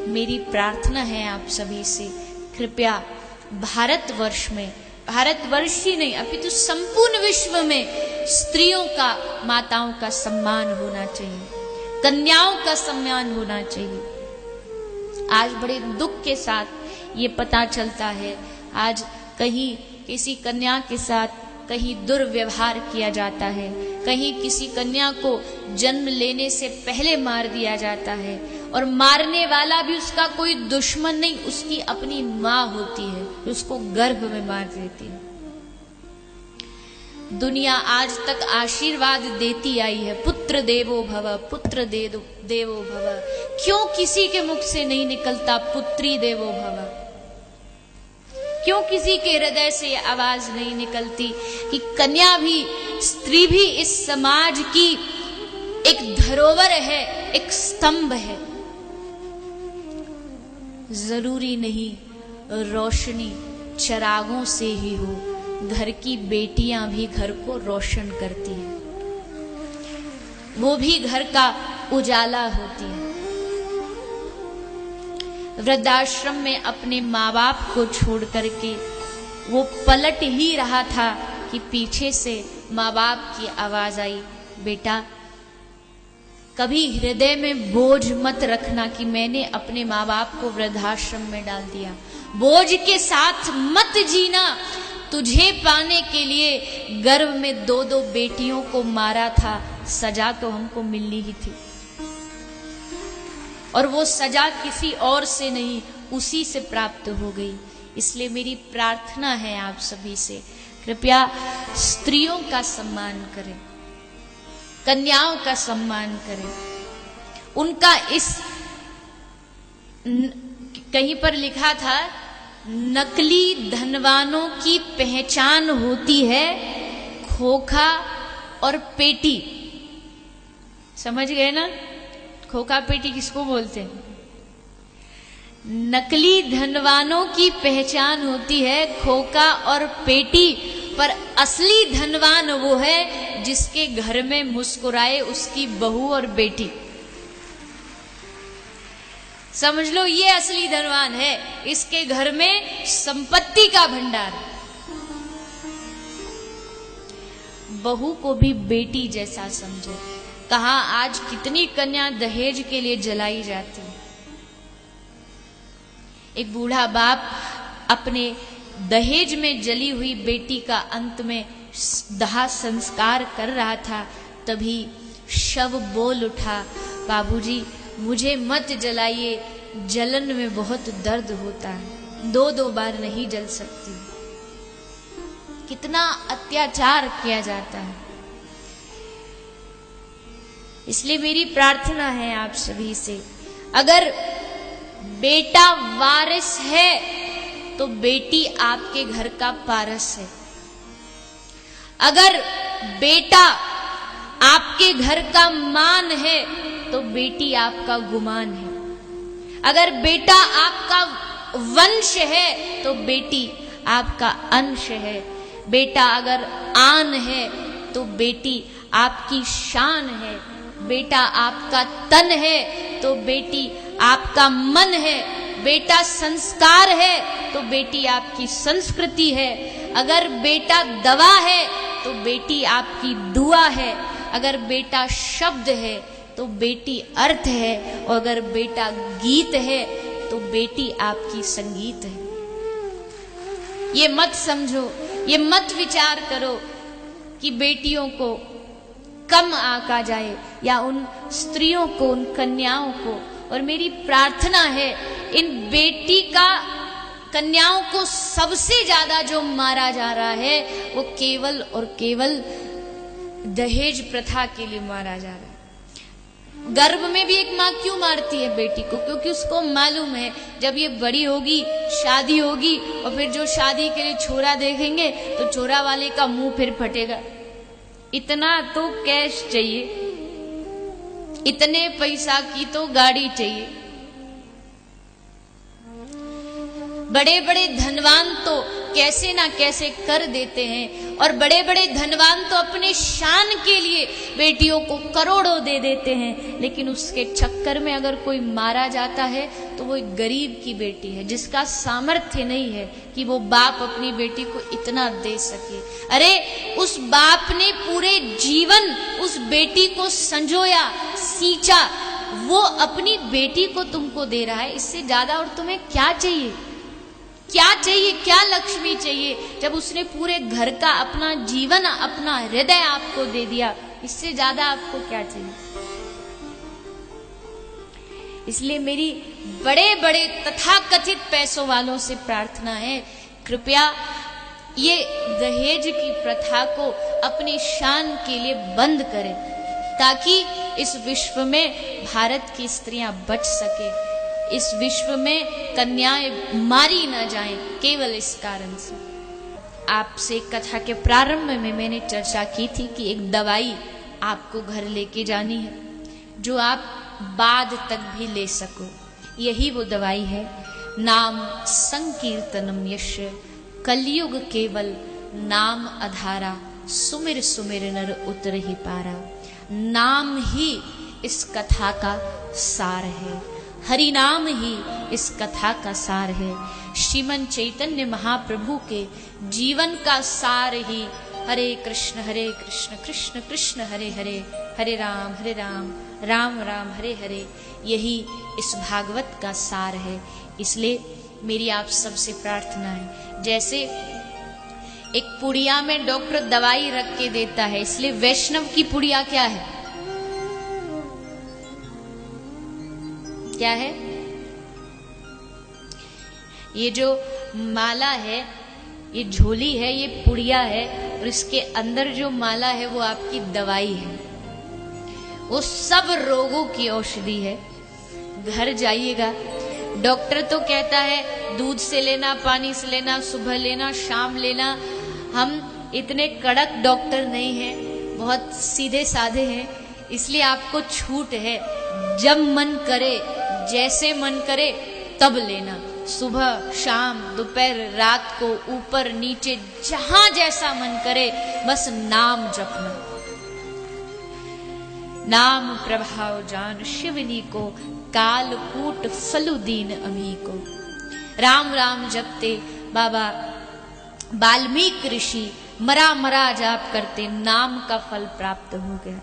मेरी प्रार्थना है आप सभी से, कृपया भारतवर्ष में, भारतवर्ष ही नहीं अपितु संपूर्ण विश्व में स्त्रियों का, माताओं का सम्मान होना चाहिए, कन्याओं का सम्मान होना चाहिए। आज बड़े दुख के साथ ये पता चलता है, आज कहीं किसी कन्या के साथ कहीं दुर्व्यवहार किया जाता है, कहीं किसी कन्या को जन्म लेने से पहले मार दिया जाता है, और मारने वाला भी उसका कोई दुश्मन नहीं, उसकी अपनी माँ होती है जो उसको गर्भ में मार देती है। दुनिया आज तक आशीर्वाद देती आई है, पुत्र देवो भव, पुत्र देवो भव। क्यों किसी के मुख से नहीं निकलता पुत्री देवो भव? क्यों किसी के हृदय से आवाज नहीं निकलती कि कन्या भी, स्त्री भी इस समाज की एक धरोहर है, एक स्तंभ है। जरूरी नहीं रोशनी चिरागों से ही हो, घर की बेटियां भी घर को रोशन करती हैं, वो भी घर का उजाला होती है। वृद्धाश्रम में अपने माँ बाप को छोड़ करके वो पलट ही रहा था कि पीछे से माँ बाप की आवाज आई, बेटा कभी हृदय में बोझ मत रखना कि मैंने अपने माँ बाप को वृद्धाश्रम में डाल दिया। बोझ के साथ मत जीना। तुझे पाने के लिए गर्भ में 2-2 बेटियों को मारा था, सजा तो हमको मिलनी ही थी, और वो सजा किसी और से नहीं, उसी से प्राप्त हो गई। इसलिए मेरी प्रार्थना है आप सभी से, कृपया स्त्रियों का सम्मान करें, कन्याओं का सम्मान करें। उनका इस कहीं पर लिखा था, नकली धनवानों की पहचान होती है खोखा और पेटी। समझ गए ना? खोखा पेटी किसको बोलते हैं? नकली धनवानों की पहचान होती है खोखा और पेटी, पर असली धनवान वो है जिसके घर में मुस्कुराए उसकी बहू और बेटी। समझ लो, ये असली धनवान है, इसके घर में संपत्ति का भंडार। बहू को भी बेटी जैसा समझे। कहा आज कितनी कन्या दहेज के लिए जलाई जाती है। एक बूढ़ा बाप अपने दहेज में जली हुई बेटी का अंत में दाह संस्कार कर रहा था, तभी शव बोल उठा, बाबूजी मुझे मत जलाइए, जलन में बहुत दर्द होता है, 2-2 बार नहीं जल सकती। कितना अत्याचार किया जाता है। इसलिए मेरी प्रार्थना है आप सभी से, अगर बेटा वारिस है तो बेटी आपके घर का पारस है। अगर बेटा आपके घर का मान है तो बेटी आपका गुमान है। अगर बेटा आपका वंश है तो बेटी आपका अंश है। बेटा अगर आन है तो बेटी आपकी शान है। बेटा आपका तन है तो बेटी आपका मन है। बेटा संस्कार है तो बेटी आपकी संस्कृति है। अगर बेटा दवा है तो बेटी आपकी दुआ है। अगर बेटा शब्द है तो बेटी अर्थ है, और अगर बेटा गीत है तो बेटी आपकी संगीत है। ये मत समझो, ये मत विचार करो कि बेटियों को कम आंका जाए या उन स्त्रियों को, उन कन्याओं को। और मेरी प्रार्थना है, इन बेटी का, कन्याओं को सबसे ज्यादा जो मारा जा रहा है वो केवल और केवल दहेज प्रथा के लिए मारा जा रहा है। गर्भ में भी एक माँ क्यों मारती है बेटी को? क्योंकि उसको मालूम है जब ये बड़ी होगी, शादी होगी, और फिर जो शादी के लिए छोरा देखेंगे तो छोरा वाले का मुंह फिर फटेगा। इतना तो कैश चाहिए, इतने पैसा की तो गाड़ी चाहिए। बड़े बड़े धनवान तो कैसे ना कैसे कर देते हैं। और बड़े बड़े धनवान तो अपने शान के लिए बेटियों को करोड़ों दे देते हैं, लेकिन उसके चक्कर में अगर कोई मारा जाता है तो वो एक गरीब की बेटी है, जिसका सामर्थ्य नहीं है कि वो बाप अपनी बेटी को इतना दे सके। अरे उस बाप ने पूरे जीवन उस बेटी को संजोया, सींचा, वो अपनी बेटी को तुमको दे रहा है। इससे ज्यादा और तुम्हें क्या चाहिए? क्या चाहिए? क्या लक्ष्मी चाहिए? जब उसने पूरे घर का अपना जीवन, अपना हृदय आपको दे दिया, इससे ज्यादा आपको क्या चाहिए? इसलिए मेरी बड़े बड़े तथाकथित पैसों वालों से प्रार्थना है, कृपया ये दहेज की प्रथा को अपनी शान के लिए बंद करें, ताकि इस विश्व में भारत की स्त्रियां बच सके, इस विश्व में कन्याएं मारी न जाएं केवल इस कारण से। आपसे कथा के प्रारंभ में मैंने चर्चा की थी कि एक दवाई आपको घर लेके जानी है, जो आप बाद तक भी ले सको। यही वो दवाई है, नाम संकीर्तनम यश कलयुग केवल नाम अधारा, सुमिर सुमिर नर उतर ही पारा। नाम ही इस कथा का सार है, हरि नाम ही इस कथा का सार है। श्रीमन चैतन्य महाप्रभु के जीवन का सार ही हरे कृष्ण कृष्ण कृष्ण हरे हरे, हरे राम राम राम हरे हरे, यही इस भागवत का सार है। इसलिए मेरी आप सबसे प्रार्थना है, जैसे एक पुड़िया में डॉक्टर दवाई रख के देता है, इसलिए वैष्णव की पुड़िया क्या है? क्या है? ये जो माला है, ये झोली है, ये पुड़िया है, और इसके अंदर जो माला है वो आपकी दवाई है, वो सब रोगों की औषधि है। घर जाइएगा, डॉक्टर तो कहता है दूध से लेना, पानी से लेना, सुबह लेना, शाम लेना। हम इतने कड़क डॉक्टर नहीं हैं, बहुत सीधे साधे हैं, इसलिए आपको छूट है, जब मन करे, जैसे मन करे तब लेना, सुबह शाम दोपहर रात को, ऊपर नीचे, जहां जैसा मन करे, बस नाम जपना। नाम प्रभाव जान शिवनी को, कालकूट फलुदीन अमी को। राम राम जपते बाबा वाल्मीकि ऋषि मरा मरा जाप करते, नाम का फल प्राप्त हो गया।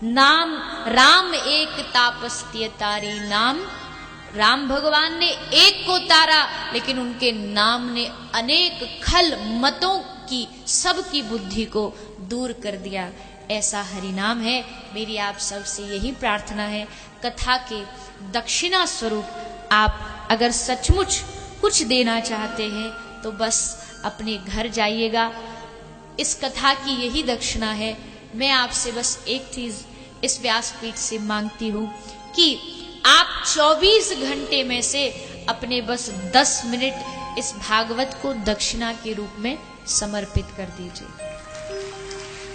नाम राम एक तापस्त्य तारी, नाम राम भगवान ने एक को तारा, लेकिन उनके नाम ने अनेक खल मतों की, सबकी बुद्धि को दूर कर दिया। ऐसा हरि नाम है। मेरी आप सबसे यही प्रार्थना है, कथा के दक्षिणा स्वरूप आप अगर सचमुच कुछ देना चाहते हैं तो बस अपने घर जाइएगा। इस कथा की यही दक्षिणा है। मैं आपसे बस एक चीज इस व्यासपीठ से मांगती हूं कि आप 24 घंटे में से अपने बस 10 मिनट इस भागवत को दक्षिणा के रूप में समर्पित कर दीजिए।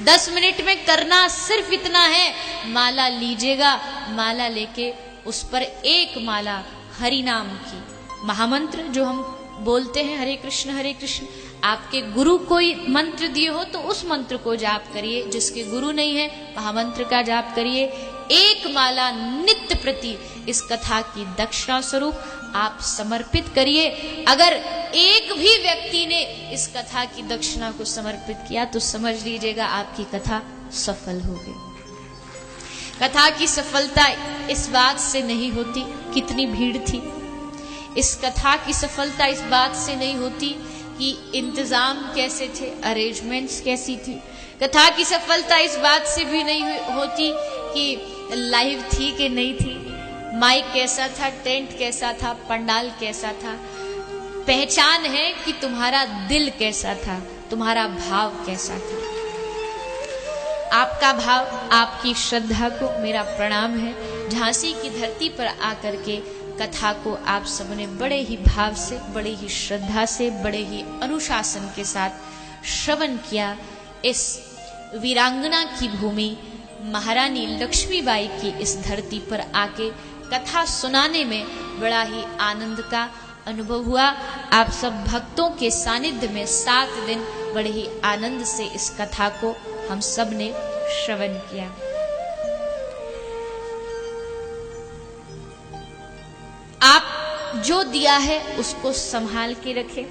10 मिनट में करना सिर्फ इतना है, माला लीजिएगा, माला लेके उस पर एक माला हरि नाम की, महामंत्र जो हम बोलते हैं हरे कृष्ण, आपके गुरु कोई मंत्र दिए हो तो उस मंत्र को जाप करिए, जिसके गुरु नहीं है महामंत्र का जाप करिए। एक माला नित्य प्रति इस कथा की दक्षिणा स्वरूप आप समर्पित करिए। अगर एक भी व्यक्ति ने इस कथा की दक्षिणा को समर्पित किया तो समझ लीजिएगा आपकी कथा सफल हो गई। कथा की सफलता इस बात से नहीं होती कितनी भीड़ थी, इस कथा की सफलता इस बात से नहीं होती कि इंतजाम कैसे थे, अरेंजमेंट्स कैसी थी। कथा की सफलता इस बात से भी नहीं होती कि लाइव थी कि नहीं थी, माइक कैसा था, टेंट कैसा था, पंडाल कैसा था। पहचान है कि तुम्हारा दिल कैसा था, तुम्हारा भाव कैसा था। आपका भाव, आपकी श्रद्धा को मेरा प्रणाम है। झांसी की धरती पर आकर के कथा को आप सबने बड़े ही भाव से, बड़े ही श्रद्धा से, बड़े ही अनुशासन के साथ श्रवण किया। इस वीरांगना की भूमि महारानी लक्ष्मीबाई की इस धरती पर आके कथा सुनाने में बड़ा ही आनंद का अनुभव हुआ। आप सब भक्तों के सानिध्य में 7 दिन बड़े ही आनंद से इस कथा को हम सब ने श्रवण किया। आप जो दिया है उसको संभाल के रखें।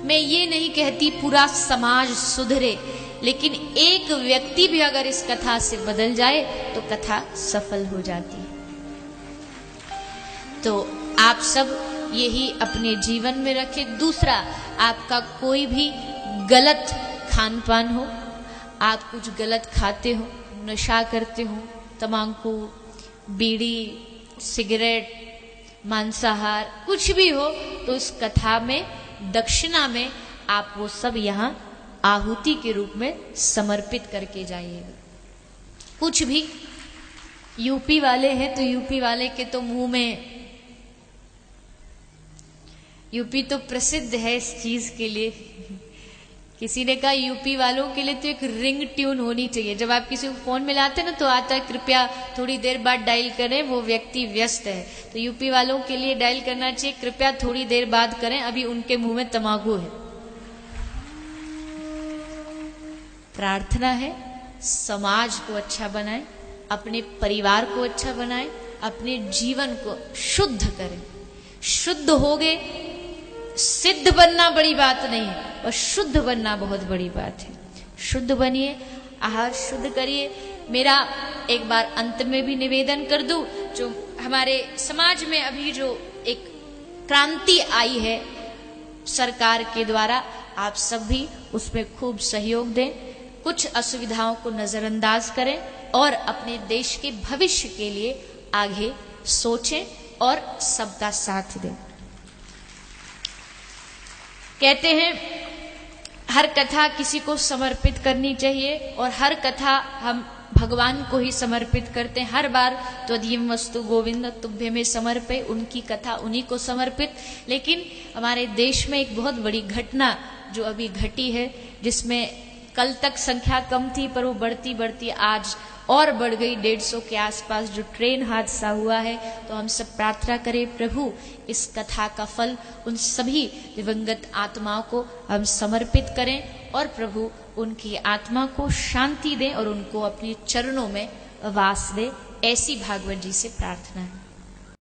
मैं ये नहीं कहती पूरा समाज सुधरे, लेकिन एक व्यक्ति भी अगर इस कथा से बदल जाए तो कथा सफल हो जाती है। तो आप सब यही अपने जीवन में रखें। दूसरा, आपका कोई भी गलत खान पान हो, आप कुछ गलत खाते हो, नशा करते हो, तंबाकू, बीड़ी, सिगरेट, मांसाहार, कुछ भी हो, तो इस कथा में दक्षिणा में आप वो सब यहाँ आहुति के रूप में समर्पित करके जाइएगा। कुछ भी, यूपी वाले हैं तो यूपी वाले के तो मुंह में, यूपी तो प्रसिद्ध है इस चीज के लिए। किसी ने कहा यूपी वालों के लिए तो एक रिंग ट्यून होनी चाहिए। जब आप किसी को फोन मिलाते हैं ना तो आता है कृपया थोड़ी देर बाद डायल करें, वो व्यक्ति व्यस्त है। तो यूपी वालों के लिए डायल करना चाहिए कृपया थोड़ी देर बाद करें, अभी उनके मुंह में तंबाकू है। प्रार्थना है समाज को अच्छा बनाएं, अपने परिवार को अच्छा बनाएं, अपने जीवन को शुद्ध करें। शुद्ध हो गए, सिद्ध बनना बड़ी बात नहीं है और शुद्ध बनना बहुत बड़ी बात है। शुद्ध बनिए, आहार शुद्ध करिए। मेरा एक बार अंत में भी निवेदन कर दूं, जो हमारे समाज में अभी जो एक क्रांति आई है सरकार के द्वारा, आप सब भी उसमें खूब सहयोग दें, कुछ असुविधाओं को नजरअंदाज करें और अपने देश के भविष्य के लिए आगे सोचें और सबका साथ दें। कहते हैं हर कथा किसी को समर्पित करनी चाहिए और हर कथा हम भगवान को ही समर्पित करते हैं। हर बार त्वदीयं वस्तु गोविंद तुभ्य में समर्पे, उनकी कथा उन्हीं को समर्पित। लेकिन हमारे देश में एक बहुत बड़ी घटना जो अभी घटी है, जिसमें कल तक संख्या कम थी पर वो बढ़ती बढ़ती आज और बढ़ गई 150 के आसपास, जो ट्रेन हादसा हुआ है। तो हम सब प्रार्थना करें प्रभु इस कथा का फल उन सभी दिवंगत आत्माओं को हम समर्पित करें और प्रभु उनकी आत्मा को शांति दें और उनको अपने चरणों में वास दे। ऐसी भागवत जी से प्रार्थना है।